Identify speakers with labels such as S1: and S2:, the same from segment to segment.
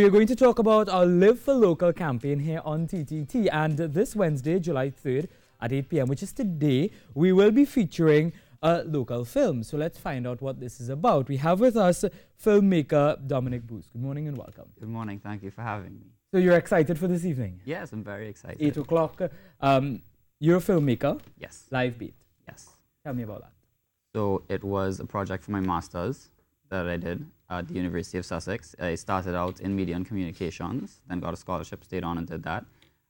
S1: We're going to talk about our Live for Local campaign here on TTT, and this Wednesday, July 3rd at 8 p.m., which is today, we will be featuring a local film. So let's find out what this is about. We have with us filmmaker Dominic Booth. Good morning and welcome.
S2: Good morning. Thank you for having me.
S1: So you're excited for this evening?
S2: Yes, I'm very excited.
S1: 8 o'clock. You're a filmmaker?
S2: Yes.
S1: Live Beat.
S2: Yes.
S1: Tell me about that.
S2: So it was a project for my master's that I did at the University of Sussex. I started out in media and communications, then got a scholarship, stayed on and did that.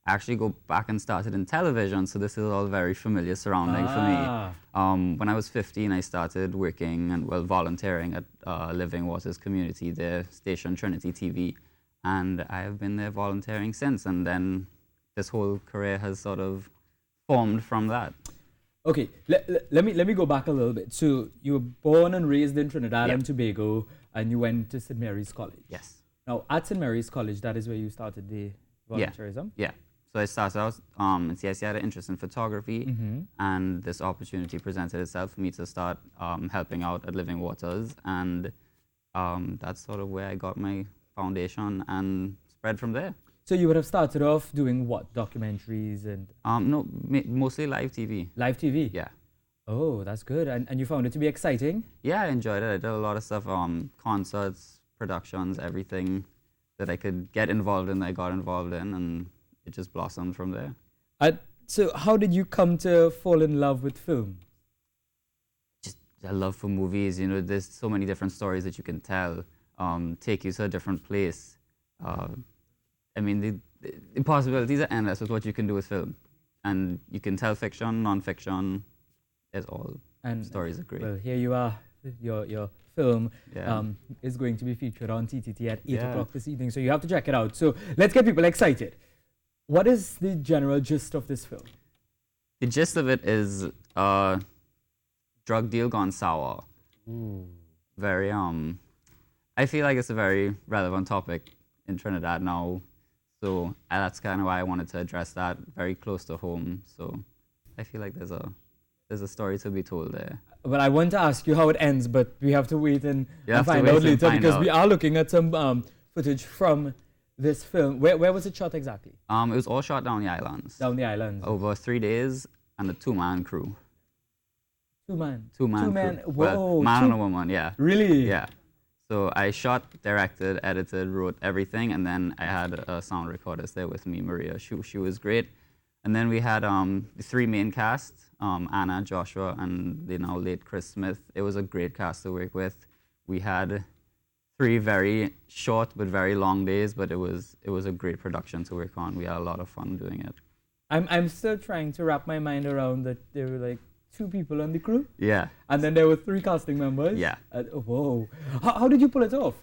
S2: I actually go back and started in television, so this is all very familiar surrounding for me. When I was 15, I started working and volunteering at Living Waters Community, their station Trinity TV, and I have been there volunteering since, and then this whole career has sort of formed from that.
S1: Okay, let me go back a little bit. So you were born and raised in Trinidad and Tobago, and you went to St. Mary's College.
S2: Yes.
S1: Now, at St. Mary's College, that is where you started the volunteerism?
S2: Yeah. So I started out in CSE, I had an interest in photography, and this opportunity presented itself for me to start helping out at Living Waters, and that's sort of where I got my foundation and spread from there.
S1: So you would have started off doing what? Documentaries and...
S2: No, mostly live TV.
S1: Live TV?
S2: Yeah.
S1: Oh, that's good. And you found it to be exciting?
S2: Yeah, I enjoyed it. I did a lot of stuff, concerts, productions, everything that I could get involved in, I got involved in, and it just blossomed from there.
S1: So how did you come to fall in love with film?
S2: Just a love for movies. You know, there's so many different stories that you can tell, take you to a different place. I mean, the possibilities are endless with what you can do with film. And you can tell fiction, non-fiction, it's all, and stories are great.
S1: Well, here you are. Your film is going to be featured on TTT at 8 o'clock this evening, so you have to check it out. So let's get people excited. What is the general gist of this film?
S2: The gist of it is drug deal gone sour.
S1: Ooh.
S2: Very, I feel like it's a very relevant topic in Trinidad now. So that's kind of why I wanted to address that, very close to home. So I feel like there's a story to be told there.
S1: Well, I want to ask you how it ends, but we have to wait and find out later because we are looking at some footage from this film. Where was it shot exactly?
S2: It was all shot down the islands.
S1: Down the islands.
S2: Over 3 days and a 2-man crew.
S1: Two man
S2: crew.
S1: Whoa.
S2: Well, man and a woman, yeah.
S1: Really?
S2: Yeah. So I shot, directed, edited, wrote everything, and then I had a sound recordist there with me, Maria. She was great. And then we had the 3 main cast, Anna, Joshua, and the now late Chris Smith. It was a great cast to work with. We had 3 very short but very long days, but it was a great production to work on. We had a lot of fun doing it.
S1: I'm still trying to wrap my mind around that there were like 2 people on the crew.
S2: Yeah.
S1: And then there were 3 casting members.
S2: Yeah.
S1: Whoa. How did you pull it off?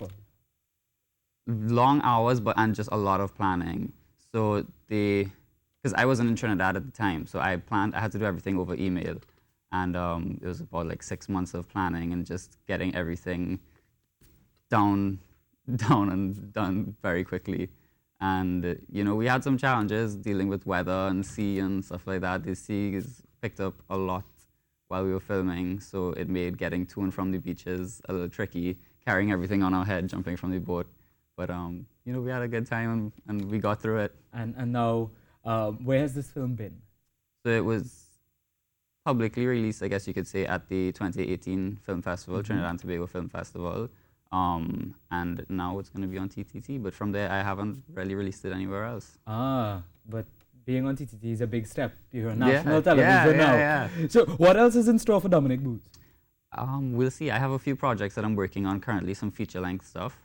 S2: Long hours, and just a lot of planning. So because I wasn't in Trinidad at the time, so I had to do everything over email. And it was about like 6 months of planning and just getting everything down and done very quickly. And, you know, we had some challenges dealing with weather and sea and stuff like that. The sea is picked up a lot while we were filming, so it made getting to and from the beaches a little tricky, carrying everything on our head, jumping from the boat. But, you know, we had a good time and we got through it. And
S1: now, where has this film been?
S2: So it was publicly released, I guess you could say, at the 2018 Film Festival, Trinidad and Tobago Film Festival. And now it's going to be on TTT, but from there I haven't really released it anywhere else.
S1: But being on TTT is a big step. You're on national television now. Yeah. So what else is in store for Dominic Booth?
S2: We'll see. I have a few projects that I'm working on currently, some feature-length stuff.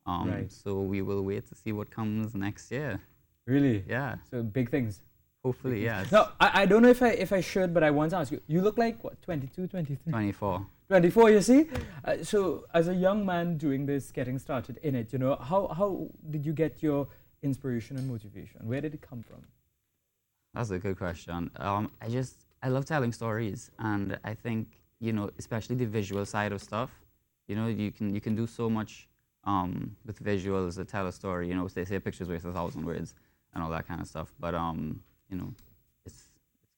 S1: Right.
S2: So we will wait to see what comes next year.
S1: Really?
S2: Yeah.
S1: So big things.
S2: Hopefully, yes.
S1: Now, I don't know if I should, but I want to ask you. You look like, what, 22, 23?
S2: 24.
S1: 24, you see? So as a young man doing this, getting started in it, you know, how did you get your inspiration and motivation? Where did it come from?
S2: That's a good question. I love telling stories, and I think, you know, especially the visual side of stuff, you know, you can do so much with visuals to tell a story. You know, they say pictures worth 1,000 words and all that kind of stuff. But you know, it's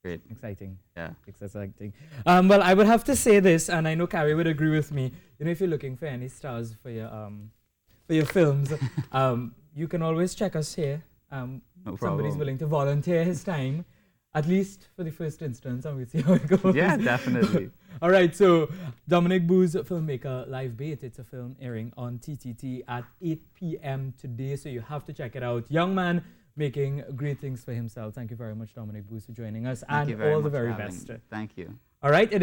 S2: great.
S1: Exciting.
S2: Yeah.
S1: It's exciting. Well, I would have to say this, and I know Carrie would agree with me. You know, if you're looking for any stars for your films, you can always check us here.
S2: No
S1: Somebody's
S2: problem.
S1: willing to volunteer his time, at least for the first instance, and we'll see how it goes.
S2: Yeah, definitely.
S1: All right, so Dominic Boo's filmmaker Live Bait. It's a film airing on TTT at 8 p.m. today, so you have to check it out. Young man making great things for himself. Thank you very much, Dominic Boo's, for joining us,
S2: Thank you
S1: and
S2: very
S1: all the
S2: much for
S1: very
S2: having
S1: best.
S2: me. Thank you.
S1: All right, it